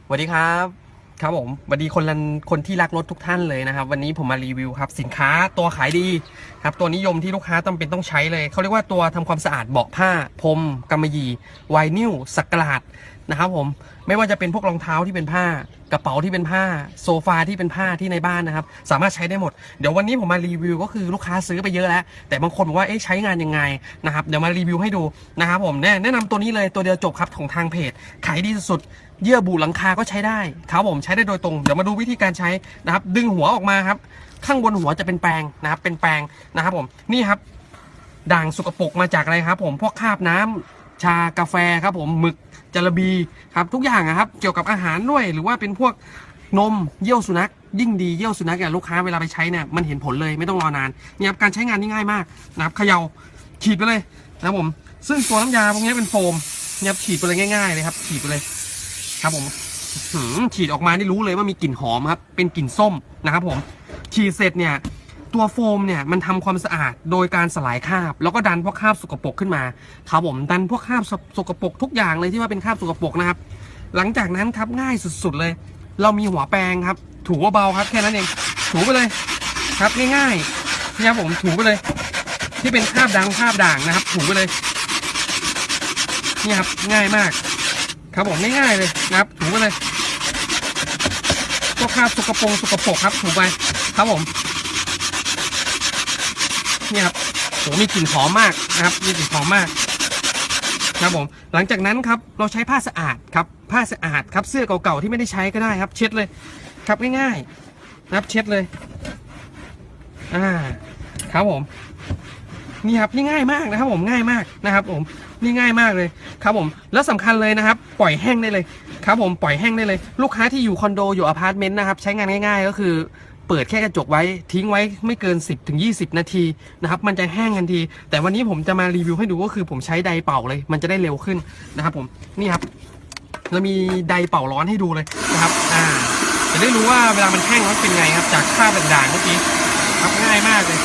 สวัสดีครับครับผมสวัสดีคนที่รักรถทุกท่านเลยนะครับวันนี้ผมมารีวิวครับสินค้าตัวขายดีครับตัวนิยมที่ลูกค้าจำเป็นต้องใช้เลยเขาเรียกว่าตัวทำความสะอาดเบาะผ้าพรมกำมะหยี่ไวนิลสักหลาดนะครับผมไม่ว่าจะเป็นพวกรองเท้าที่เป็นผ้ากระเป๋าที่เป็นผ้าโซฟาที่เป็นผ้าที่ในบ้านนะครับสามารถใช้ได้หมดเดี๋ยววันนี้ผมมารีวิวก็คือลูกค้าซื้อไปเยอะแล้วแต่บางคนบอกว่าใช้งานยังไงนะครับเดี๋ยวมารีวิวให้ดูนะครับผมแนะนำตัวนี้เลยตัวเดียวจบครับของทางเพจขายดีสุดเยื่อบุหลังคาก็ใช้ได้ครับผมใช้ได้โดยตรงเดี๋ยวมาดูวิธีการใช้นะครับดึงหัวออกมาครับข้างบนหัวจะเป็นแปรงนะครับเป็นแปรงนะครับผมนี่ครับด่างสกปรกมาจากอะไรครับผมพวกคราบน้ำชากาแฟครับผมหมึกจาระบีครับทุกอย่างครับเกี่ยวกับอาหารด้วยหรือว่าเป็นพวกนมเยี่ยวสุนัขยิ่งดีเยี่ยวสุนัขเนี่ยลูกค้าเวลาไปใช้เนี่ยมันเห็นผลเลยไม่ต้องรอนานนี่ครับการใช้งานนี่ง่ายมากนะครับเขย่าฉีดไปเลยนะครับผมซึ่งตัวน้ำยาพวกนี้เป็นโฟมเนี่ยฉีดไปเลยง่ายๆเลยครับฉีดไปเลยครับผมฉีดออกมานี่รู้เลยว่ามีกลิ่นหอมครับเป็นกลิ่นส้มนะครับผมฉีดเสร็จเนี่ยตัวโฟมเนี่ยมันทำความสะอาดโดยการสลายคราบแล้วก็ดันพวกคราบสกปรกขึ้นมาครับผมดันพวกคราบสกปรกทุกอย่างเลยที่ว่าเป็นคราบสกปรกนะครับหลังจากนั้นครับง่ายสุดๆเลยเรามีหัวแปรงครับถูเบาๆครับแค่นั้นเองถูไปเลยครับง่ายๆนี่ครับผมถูไปเลยที่เป็นคราบด่างนะครับถูไปเลยนี่ครับง่ายมากครับผมง่ายๆเลยนะครับถูไปเลยพวกคราบสกปรกครับถูไปครับผมนี่ครับโหมีกลิ่นหอมมากนะครับมีกลิ่นหอมมากครับผมหลังจากนั้นครับเราใช้ผ้าสะอาดครับผ้าสะอาดครับเสื้อเก่าๆที่ไม่ได้ใช้ก็ได้ครับเช็ดเลยครับง่ายๆนะครับเช็ดเลยครับผมนี่ครับนี่ง่ายมากนะครับผมง่ายมากนะครับผมนี่ง่ายมากเลยครับผมแล้วสำคัญเลยนะครับปล่อยแห้งได้เลยครับผมปล่อยแห้งได้เลยลูกค้าที่อยู่คอนโดอยู่อพาร์ตเมนต์นะครับใช้งานง่ายๆก็คือเปิดแค่กระจกไว้ทิ้งไว้ไม่เกิน10-20 นาทีนะครับมันจะแห้งทันทีแต่วันนี้ผมจะมารีวิวให้ดูก็คือผมใช้ไดร์เป่าเลยมันจะได้เร็วขึ้นนะครับผมนี่ครับเรามีไดร์เป่าร้อนให้ดูเลยนะครับจะได้รู้ว่าเวลามันแห้งแล้วเป็นไงครับจากคราบด่างๆเมื่อกี้ครับง่ายมากเลย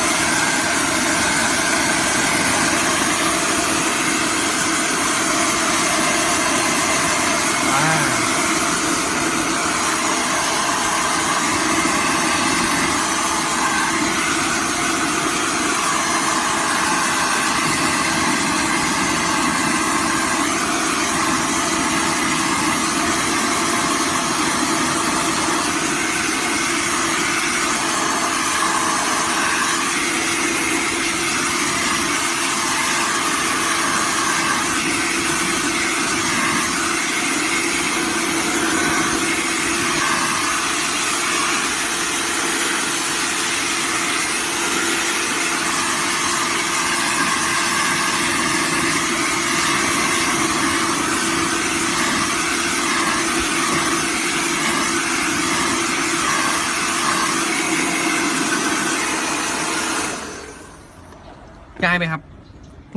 ง่ายไหมครับ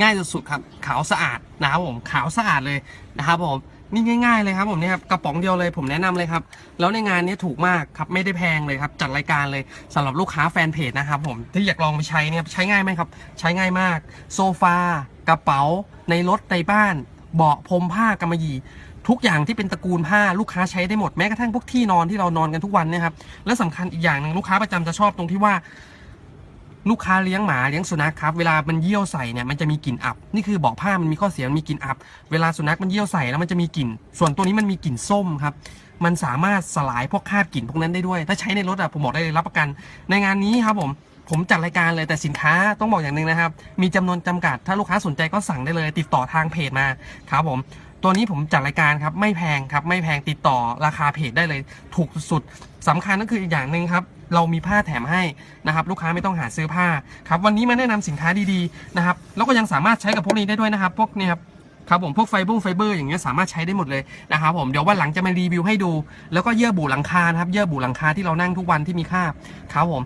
ง่ายสุดๆครับขาวสะอาดนะครับผมขาวสะอาดเลยนะครับผมนี่ง่ายๆเลยครับผมนี่ครับกระป๋องเดียวเลยผมแนะนำเลยครับแล้วในงานนี้ถูกมากครับไม่ได้แพงเลยครับจัดรายการเลยสำหรับลูกค้าแฟนเพจนะครับผมที่อยากลองไปใช้เนี่ยใช้ง่ายไหมครับใช้ง่ายมากโซฟากระเป๋าในรถในบ้านเบาะพรมผ้ากำมะหยี่ทุกอย่างที่เป็นตระกูลผ้าลูกค้าใช้ได้หมดแม้กระทั่งพวกที่นอนที่เรานอนกันทุกวันเนี่ยครับและสำคัญอีกอย่างหนึ่งลูกค้าประจำจะชอบตรงที่ว่าลูกค้าเลี้ยงหมาเลี้ยงสุนัขครับเวลามันเยี่ยวใส่เนี่ยมันจะมีกลิ่นอับนี่คือเบาะผ้ามันมีข้อเสียมันมีกลิ่นอับเวลาสุนัขมันเยี่ยวใส่แล้วมันจะมีกลิ่นส่วนตัวนี้มันมีกลิ่นส้มครับมันสามารถสลายพวกคราบกลิ่นพวกนั้นได้ด้วยถ้าใช้ในรถผมบอกได้เลยรับประกันในงานนี้ครับผมจัดรายการเลยแต่สินค้าต้องบอกอย่างหนึ่งนะครับมีจำนวนจำกัดถ้าลูกค้าสนใจก็สั่งได้เลยติดต่อทางเพจมาครับผมตัวนี้ผมจัดรายการครับไม่แพงครับไม่แพงติดต่อราคาเพจได้เลยถูกสุดสำคัญก็คืออีกอย่างหนึ่งครับเรามีผ้าแถมให้นะครับลูกค้าไม่ต้องหาซื้อผ้าครับวันนี้มาแนะนำสินค้าดีๆนะครับแล้วก็ยังสามารถใช้กับพวกนี้ได้ด้วยนะครับพวกนี้ครับผมพวกไฟเบอร์อย่างเงี้ยสามารถใช้ได้หมดเลยนะครับผมเดี๋ยววันหลังจะมารีวิวให้ดูแล้วก็เยื่อบุหลังคานะครับเยื่อบุหลังคาที่เรานั่งทุกวันที่มีคราบครับผม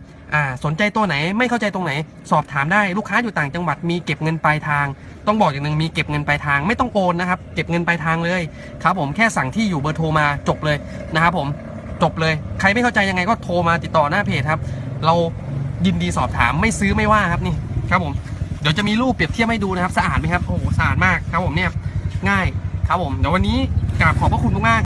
สนใจตัวไหนไม่เข้าใจตรงไหนสอบถามได้ลูกค้าอยู่ต่างจังหวัดมีเก็บเงินปลายทางต้องบอกอย่างหนึ่งมีเก็บเงินปลายทางไม่ต้องโอนนะครับเก็บเงินปลายทางเลยครับผมแค่สั่งที่อยู่เบอร์โทรมาจบเลยนะครับผมจบเลยใครไม่เข้าใจยังไงก็โทรมาติดต่อหน้าเพจครับเรายินดีสอบถามไม่ซื้อไม่ว่าครับนี่ครับผมเดี๋ยวจะมีรูปเปรียบเทียบให้ดูนะครับสะอาดไหมครับโอ้โหสะอาดมากครับผมเนี่ยง่ายครับผมเดี๋ยววันนี้กราบขอบพระคุณมาก